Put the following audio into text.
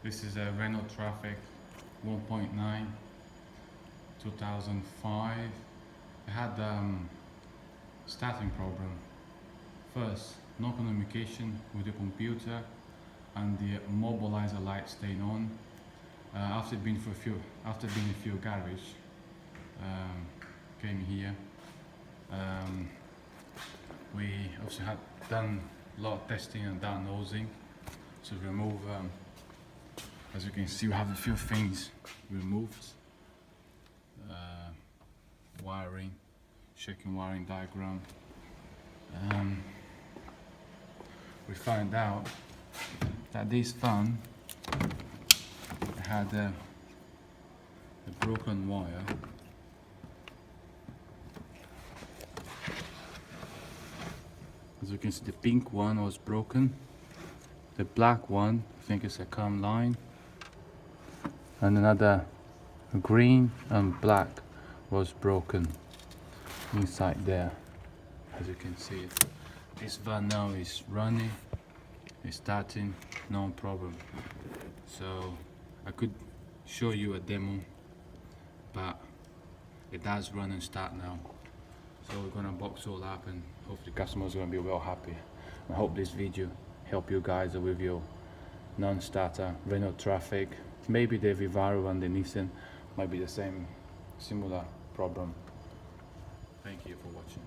This is a Renault Trafic 1.9 2005. I had starting problem. First, no communication with the computer and the mobilizer light staying on. After being a few garage, came here. We also had done a lot of testing and diagnosing to remove. As you can see, we have a few things removed. Wiring, checking wiring diagram. We found out that this fan had a broken wire. As you can see, the pink one was broken. The black one, I think it's a cam line. And another green and black was broken inside there. As you can see it. This van now is running, it's starting, no problem. So I could show you a demo, but it does run and start now. So we're gonna box all up and hopefully the customer's gonna be well happy. I hope this video help you guys with your non-starter Renault Trafic. Maybe the Vivaro and the Nissan might be the same similar problem. Thank you for watching.